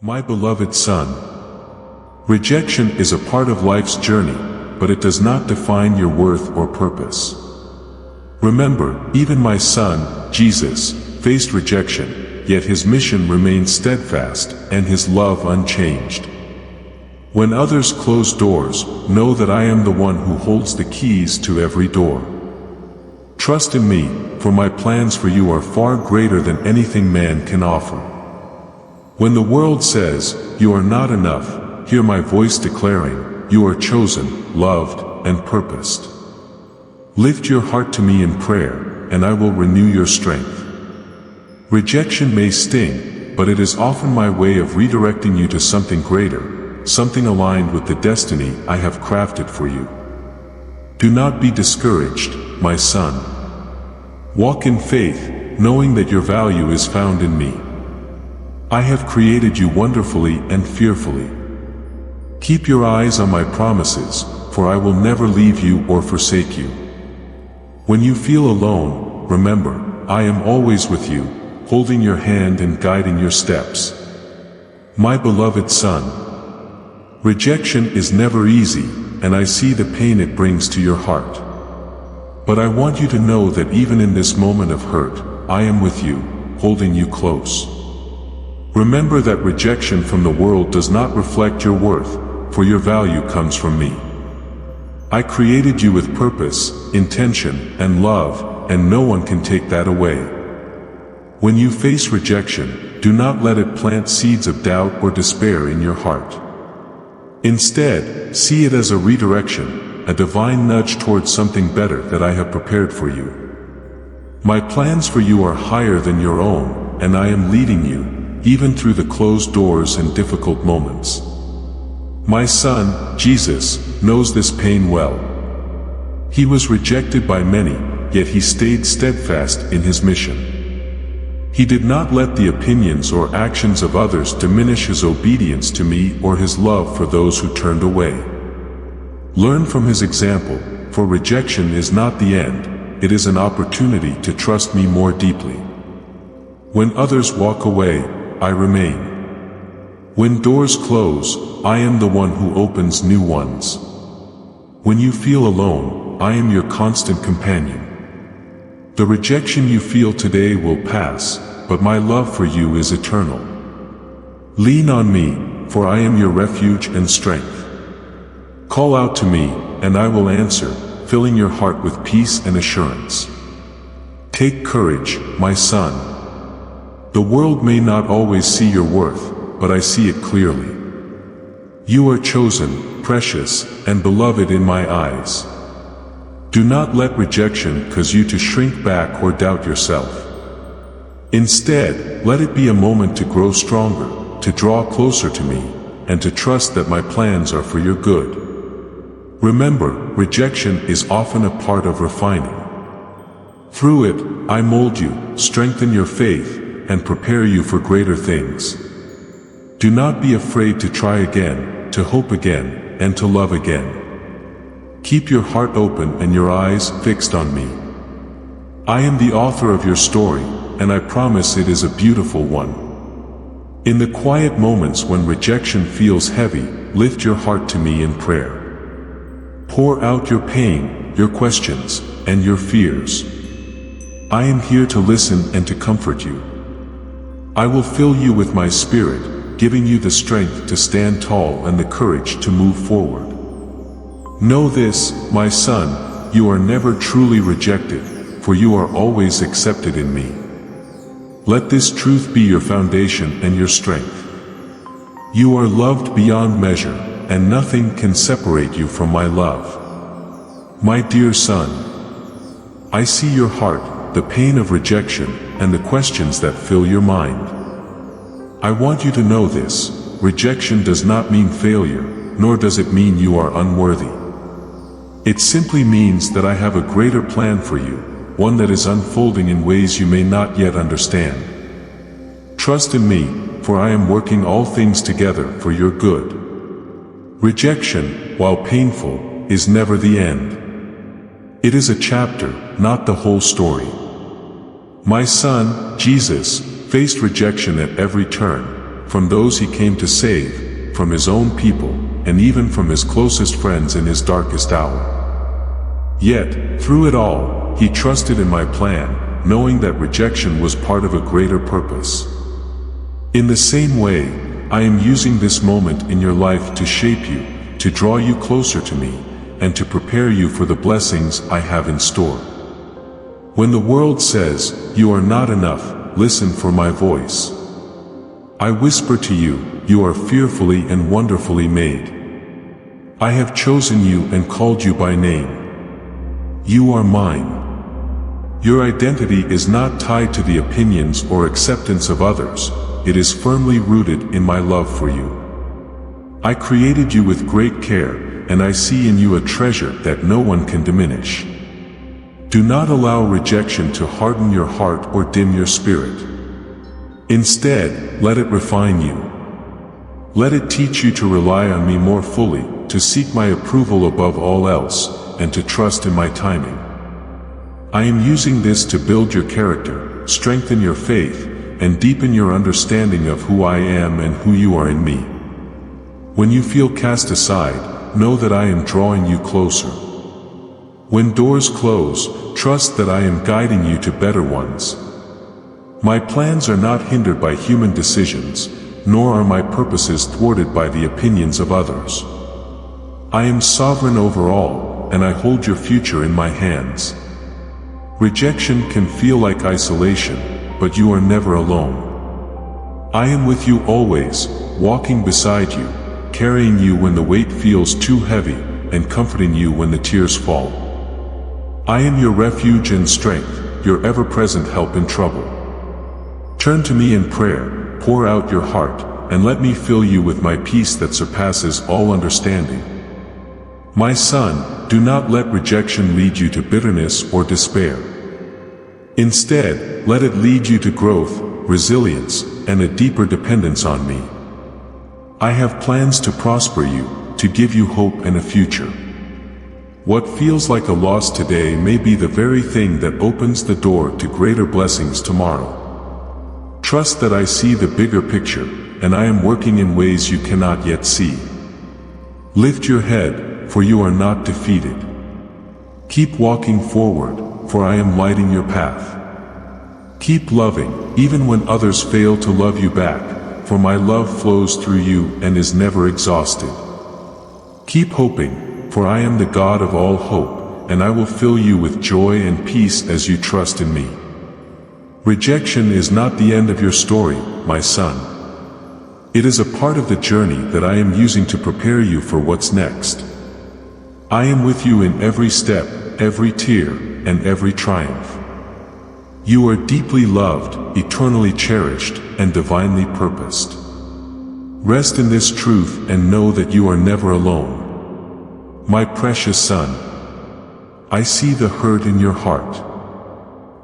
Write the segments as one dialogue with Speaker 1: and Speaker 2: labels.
Speaker 1: My beloved son, rejection is a part of life's journey, but it does not define your worth or purpose. Remember, even my son, Jesus, faced rejection, yet his mission remained steadfast and his love unchanged. When others close doors, know that I am the one who holds the keys to every door. Trust in me, for my plans for you are far greater than anything man can offer. When the world says, "You are not enough," hear my voice declaring, "You are chosen, loved, and purposed." Lift your heart to me in prayer, and I will renew your strength. Rejection may sting, but it is often my way of redirecting you to something greater, something aligned with the destiny I have crafted for you. Do not be discouraged, my son. Walk in faith, knowing that your value is found in me. I have created you wonderfully and fearfully. Keep your eyes on my promises, for I will never leave you or forsake you. When you feel alone, remember, I am always with you, holding your hand and guiding your steps. My beloved son, rejection is never easy, and I see the pain it brings to your heart. But I want you to know that even in this moment of hurt, I am with you, holding you close. Remember that rejection from the world does not reflect your worth, for your value comes from me. I created you with purpose, intention, and love, and no one can take that away. When you face rejection, do not let it plant seeds of doubt or despair in your heart. Instead, see it as a redirection, a divine nudge towards something better that I have prepared for you. My plans for you are higher than your own, and I am leading you, even through the closed doors and difficult moments. My son, Jesus, knows this pain well. He was rejected by many, yet he stayed steadfast in his mission. He did not let the opinions or actions of others diminish his obedience to me or his love for those who turned away. Learn from his example, for rejection is not the end, it is an opportunity to trust me more deeply. When others walk away, I remain. When doors close, I am the one who opens new ones. When you feel alone, I am your constant companion. The rejection you feel today will pass, but my love for you is eternal. Lean on me, for I am your refuge and strength. Call out to me, and I will answer, filling your heart with peace and assurance. Take courage, my son. The world may not always see your worth, but I see it clearly. You are chosen, precious, and beloved in my eyes. Do not let rejection cause you to shrink back or doubt yourself. Instead, let it be a moment to grow stronger, to draw closer to me, and to trust that my plans are for your good. Remember, rejection is often a part of refining. Through it, I mold you, strengthen your faith, and prepare you for greater things. Do not be afraid to try again, to hope again, and to love again. Keep your heart open and your eyes fixed on me. I am the author of your story, and I promise it is a beautiful one. In the quiet moments when rejection feels heavy, lift your heart to me in prayer. Pour out your pain, your questions, and your fears. I am here to listen and to comfort you. I will fill you with my spirit, giving you the strength to stand tall and the courage to move forward. Know this, my son, you are never truly rejected, for you are always accepted in me. Let this truth be your foundation and your strength. You are loved beyond measure, and nothing can separate you from my love. My dear son, I see your heart, the pain of rejection, and the questions that fill your mind. I want you to know this, rejection does not mean failure, nor does it mean you are unworthy. It simply means that I have a greater plan for you, one that is unfolding in ways you may not yet understand. Trust in me, for I am working all things together for your good. Rejection, while painful, is never the end. It is a chapter, not the whole story. My son, Jesus, faced rejection at every turn, from those he came to save, from his own people, and even from his closest friends in his darkest hour. Yet, through it all, he trusted in my plan, knowing that rejection was part of a greater purpose. In the same way, I am using this moment in your life to shape you, to draw you closer to me, and to prepare you for the blessings I have in store. When the world says, "You are not enough," listen for my voice. I whisper to you, "You are fearfully and wonderfully made. I have chosen you and called you by name. You are mine." Your identity is not tied to the opinions or acceptance of others, it is firmly rooted in my love for you. I created you with great care, and I see in you a treasure that no one can diminish. Do not allow rejection to harden your heart or dim your spirit. Instead, let it refine you. Let it teach you to rely on me more fully, to seek my approval above all else, and to trust in my timing. I am using this to build your character, strengthen your faith, and deepen your understanding of who I am and who you are in me. When you feel cast aside, know that I am drawing you closer. When doors close, trust that I am guiding you to better ones. My plans are not hindered by human decisions, nor are my purposes thwarted by the opinions of others. I am sovereign over all, and I hold your future in my hands. Rejection can feel like isolation, but you are never alone. I am with you always, walking beside you, carrying you when the weight feels too heavy, and comforting you when the tears fall. I am your refuge and strength, your ever-present help in trouble. Turn to me in prayer, pour out your heart, and let me fill you with my peace that surpasses all understanding. My son, do not let rejection lead you to bitterness or despair. Instead, let it lead you to growth, resilience, and a deeper dependence on me. I have plans to prosper you, to give you hope and a future. What feels like a loss today may be the very thing that opens the door to greater blessings tomorrow. Trust that I see the bigger picture, and I am working in ways you cannot yet see. Lift your head, for you are not defeated. Keep walking forward, for I am lighting your path. Keep loving, even when others fail to love you back, for my love flows through you and is never exhausted. Keep hoping, for I am the God of all hope, and I will fill you with joy and peace as you trust in me. Rejection is not the end of your story, my son. It is a part of the journey that I am using to prepare you for what's next. I am with you in every step, every tear, and every triumph. You are deeply loved, eternally cherished, and divinely purposed. Rest in this truth and know that you are never alone. My precious son, I see the hurt in your heart.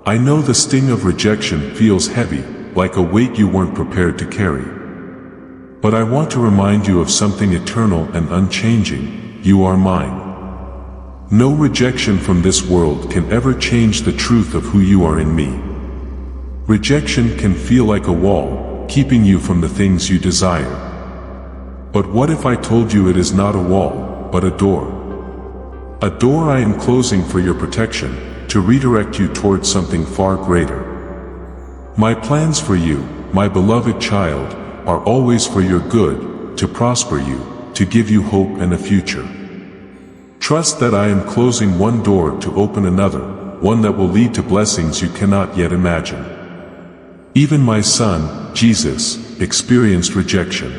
Speaker 1: I know the sting of rejection feels heavy, like a weight you weren't prepared to carry. But I want to remind you of something eternal and unchanging: you are mine. No rejection from this world can ever change the truth of who you are in me. Rejection can feel like a wall, keeping you from the things you desire. But what if I told you it is not a wall, but a door? A door I am closing for your protection, to redirect you towards something far greater. My plans for you, my beloved child, are always for your good, to prosper you, to give you hope and a future. Trust that I am closing one door to open another, one that will lead to blessings you cannot yet imagine. Even my son, Jesus, experienced rejection.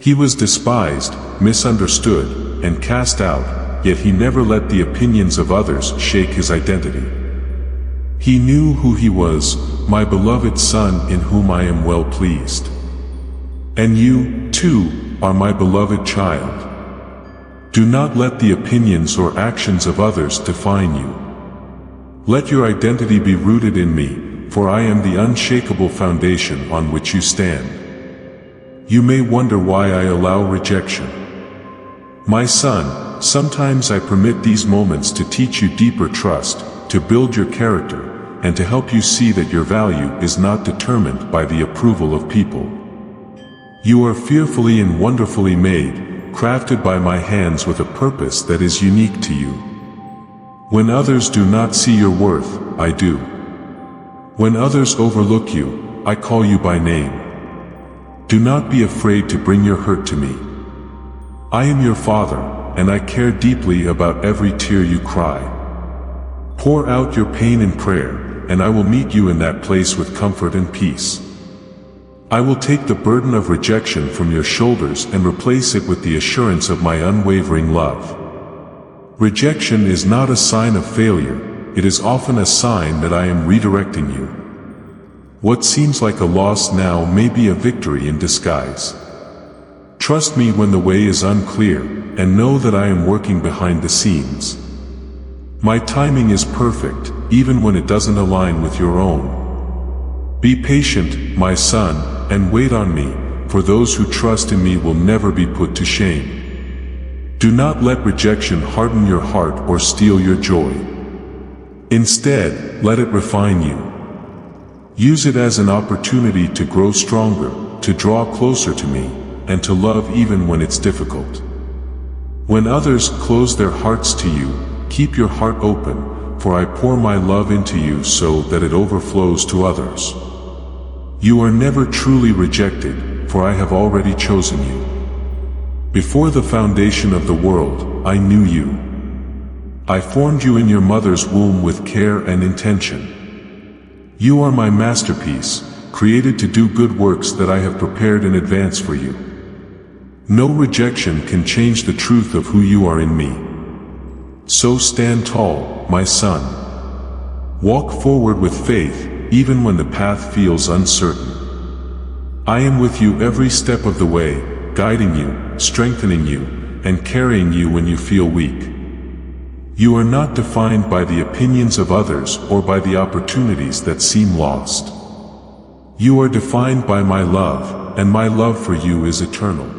Speaker 1: He was despised, misunderstood, and cast out, yet he never let the opinions of others shake his identity. He knew who he was, my beloved son in whom I am well pleased. And you, too, are my beloved child. Do not let the opinions or actions of others define you. Let your identity be rooted in me, for I am the unshakable foundation on which you stand. You may wonder why I allow rejection. My son, sometimes I permit these moments to teach you deeper trust, to build your character, and to help you see that your value is not determined by the approval of people. You are fearfully and wonderfully made, crafted by my hands with a purpose that is unique to you. When others do not see your worth, I do. When others overlook you, I call you by name. Do not be afraid to bring your hurt to me. I am your Father, and I care deeply about every tear you cry. Pour out your pain in prayer, and I will meet you in that place with comfort and peace. I will take the burden of rejection from your shoulders and replace it with the assurance of my unwavering love. Rejection is not a sign of failure, it is often a sign that I am redirecting you. What seems like a loss now may be a victory in disguise. Trust me when the way is unclear, and know that I am working behind the scenes. My timing is perfect, even when it doesn't align with your own. Be patient, my son, and wait on me, for those who trust in me will never be put to shame. Do not let rejection harden your heart or steal your joy. Instead, let it refine you. Use it as an opportunity to grow stronger, to draw closer to me, and to love even when it's difficult. When others close their hearts to you, keep your heart open, for I pour my love into you so that it overflows to others. You are never truly rejected, for I have already chosen you. Before the foundation of the world, I knew you. I formed you in your mother's womb with care and intention. You are my masterpiece, created to do good works that I have prepared in advance for you. No rejection can change the truth of who you are in me. So stand tall, my son. Walk forward with faith, even when the path feels uncertain. I am with you every step of the way, guiding you, strengthening you, and carrying you when you feel weak. You are not defined by the opinions of others or by the opportunities that seem lost. You are defined by my love, and my love for you is eternal.